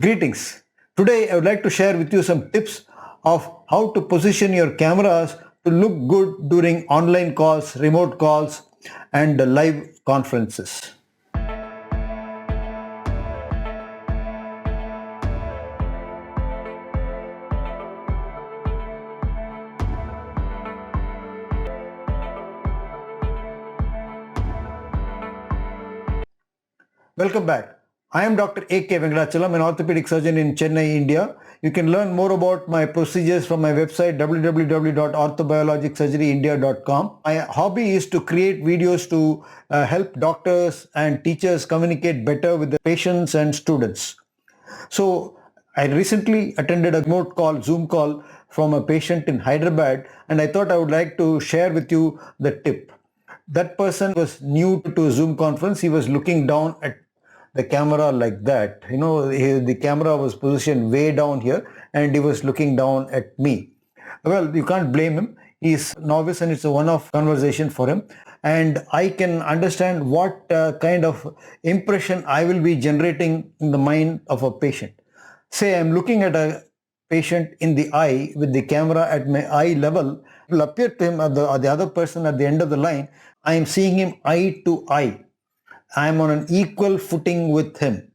Greetings. Today I would like to share with you some tips of how to position your cameras to look good during online calls, remote calls and live conferences. Welcome back. I am Dr.A.K. Venkatachalam, an orthopedic surgeon in Chennai, India. You can learn more about my procedures from my website www.orthobiologicsurgeryindia.com. My hobby is to create videos to help doctors and teachers communicate better with the patients and students. So I recently attended a remote call, Zoom call from a patient in Hyderabad, and I thought I would like to share with you the tip. That person was new to Zoom conference. He was looking down at the camera like that. The camera was positioned way down here and he was looking down at me. Well, you can't blame him. He's novice and it's a one-off conversation for him. And I can understand what kind of impression I will be generating in the mind of a patient. Say I'm looking at a patient in the eye with the camera at my eye level. It will appear to him, or the other person at the end of the line, I am seeing him eye to eye. I am on an equal footing with him.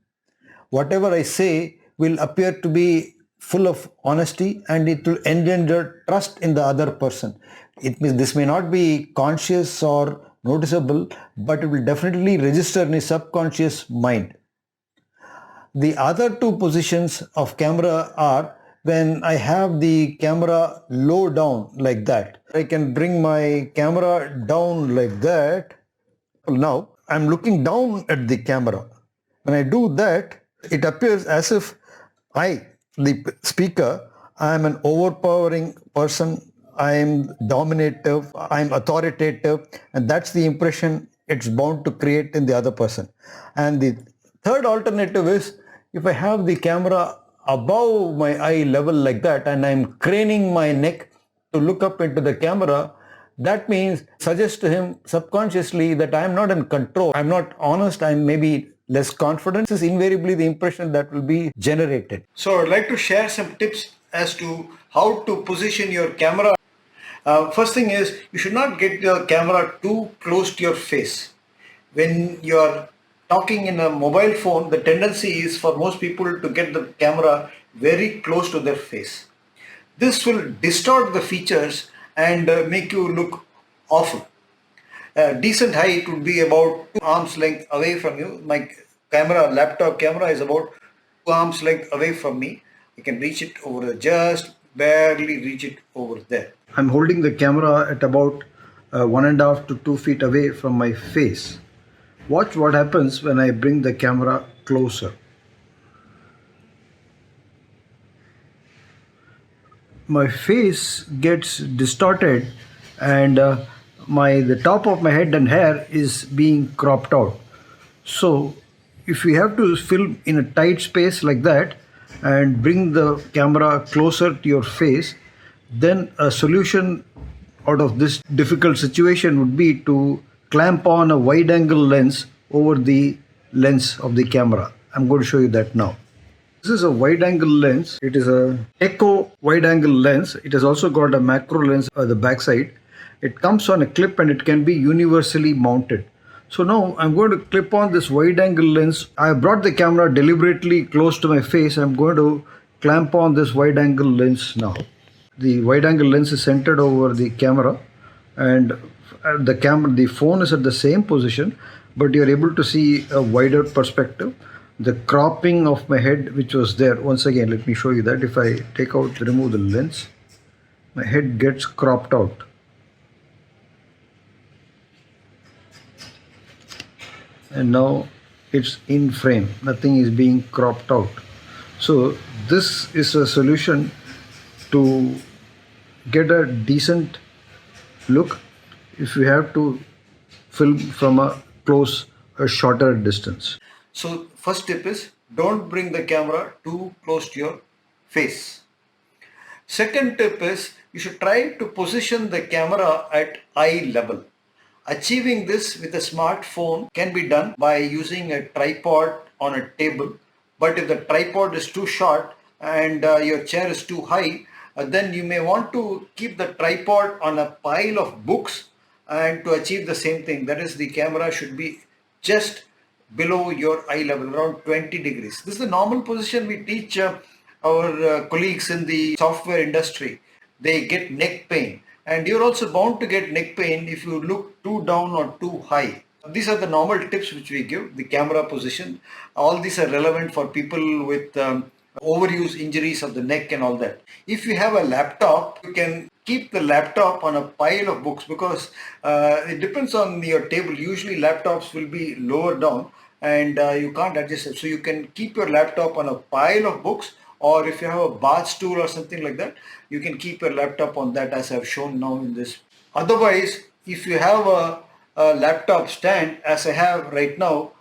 Whatever I say will appear to be full of honesty and it will engender trust in the other person. This may not be conscious or noticeable, but it will definitely register in his subconscious mind. The other two positions of camera are when I have the camera low down like that. I can bring my camera down like that. Now I'm looking down at the camera. When I do that, it appears as if I, the speaker, I am an overpowering person. I am dominative, I am authoritative, and that's the impression it's bound to create in the other person. And the third alternative is if I have the camera above my eye level like that and I'm craning my neck to look up into the camera, that means suggest to him subconsciously that I am not in control, I'm not honest, I'm maybe less confident. This is invariably the impression that will be generated. So I'd like to share some tips as to how to position your camera. First thing is, you should not get the camera too close to your face. When you're talking in a mobile phone, the tendency is for most people to get the camera very close to their face. This will distort the features and make you look awful. Decent height would be about 2 arms length away from you. My laptop camera is about 2 arms length away from me. I can reach it over there, just barely reach it over there. I'm holding the camera at about 1.5 to 2 feet away from my face. Watch what happens when I bring the camera closer. My face gets distorted and the top of my head and hair is being cropped out. So if we have to film in a tight space like that and bring the camera closer to your face, then a solution out of this difficult situation would be to clamp on a wide angle lens over the lens of the camera. I'm going to show you that now. This is a wide angle lens. It is a echo wide angle lens. It has also got a macro lens at the back side. It comes on a clip and it can be universally mounted. So now I'm going to clip on this wide angle lens. I brought the camera deliberately close to my face. I'm going to clamp on this wide angle lens now. The wide angle lens is centered over the camera and the phone is at the same position, but you're able to see a wider perspective. The cropping of my head which was there, once again let me show you that. If I remove the lens, my head gets cropped out. And now it's in frame, nothing is being cropped out. So this is a solution to get a decent look if you have to film from a shorter distance. So first tip is, don't bring the camera too close to your face. Second tip is, you should try to position the camera at eye level. Achieving this with a smartphone can be done by using a tripod on a table, But if the tripod is too short and your chair is too high, then you may want to keep the tripod on a pile of books and to achieve the same thing. That is, the camera should be just below your eye level, around 20 degrees. This is the normal position we teach our colleagues in the software industry. They get neck pain, and you're also bound to get neck pain if you look too down or too high. These are the normal tips which we give, the camera position. All these are relevant for people with overuse injuries of the neck and all that. If you have a laptop, you can keep the laptop on a pile of books, because it depends on your table. Usually laptops will be lower down and you can't adjust it. So you can keep your laptop on a pile of books, or if you have a bath stool or something like that, you can keep your laptop on that, as I've shown now in this. Otherwise, if you have a laptop stand, as I have right now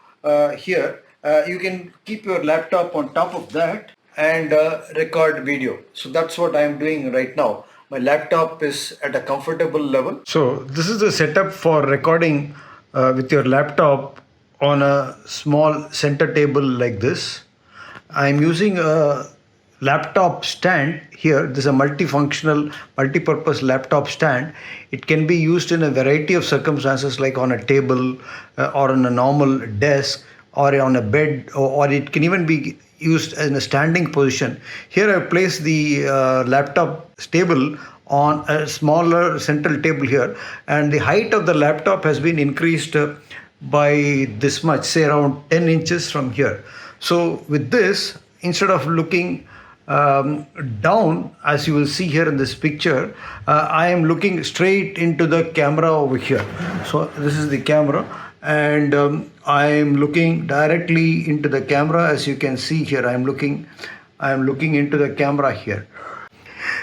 here, you can keep your laptop on top of that and record video. So that's what I'm doing right now. My laptop is at a comfortable level. So this is the setup for recording with your laptop on a small center table like this. I'm using a laptop stand here. This is a multifunctional, multi-purpose laptop stand. It can be used in a variety of circumstances, like on a table or on a normal desk or on a bed, or it can even be used in a standing position. Here I place the laptop stable on a smaller central table here, and the height of the laptop has been increased by this much, say around 10 inches from here. So with this, instead of looking down, as you will see here in this picture, I am looking straight into the camera over here. So this is the camera, and I am looking directly into the camera. As you can see here, I am looking into the camera here.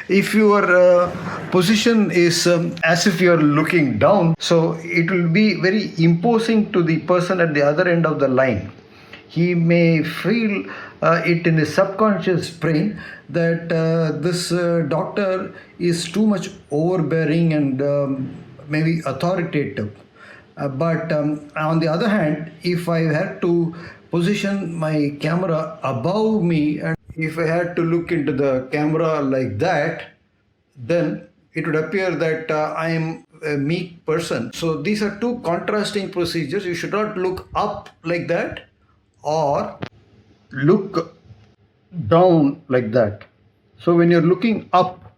If your position is as if you are looking down, so it will be very imposing to the person at the other end of the line. He may feel it in his subconscious brain that this doctor is too much overbearing and maybe authoritative. But on the other hand, if I had to position my camera above me, and if I had to look into the camera like that, then it would appear that I am a meek person. So these are two contrasting procedures. You should not look up like that or look down like that. So when you're looking up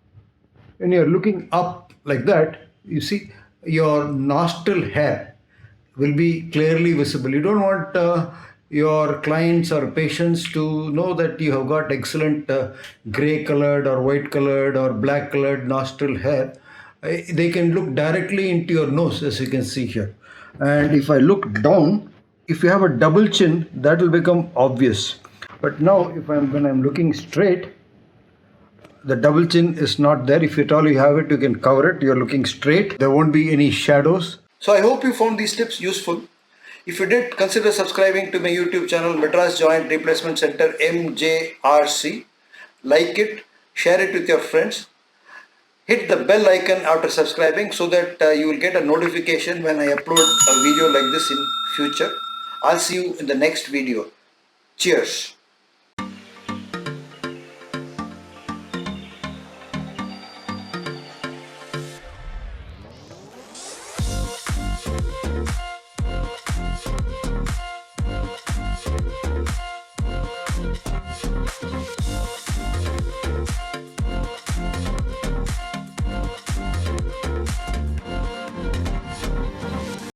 like that, you see your nostril hair will be clearly visible. You don't want your clients or patients to know that you have got excellent gray colored or white colored or black colored nostril hair. They can look directly into your nose, as you can see here. And if I look down, if you have a double chin, that will become obvious. But now when I'm looking straight, the double chin is not there. If at all you have it, you can cover it. You're looking straight. There won't be any shadows. So I hope you found these tips useful. If you did, consider subscribing to my YouTube channel, Madras Joint Replacement Center, MJRC. Like it, share it with your friends. Hit the bell icon after subscribing so that you will get a notification when I upload a video like this in future. I'll see you in the next video. Cheers.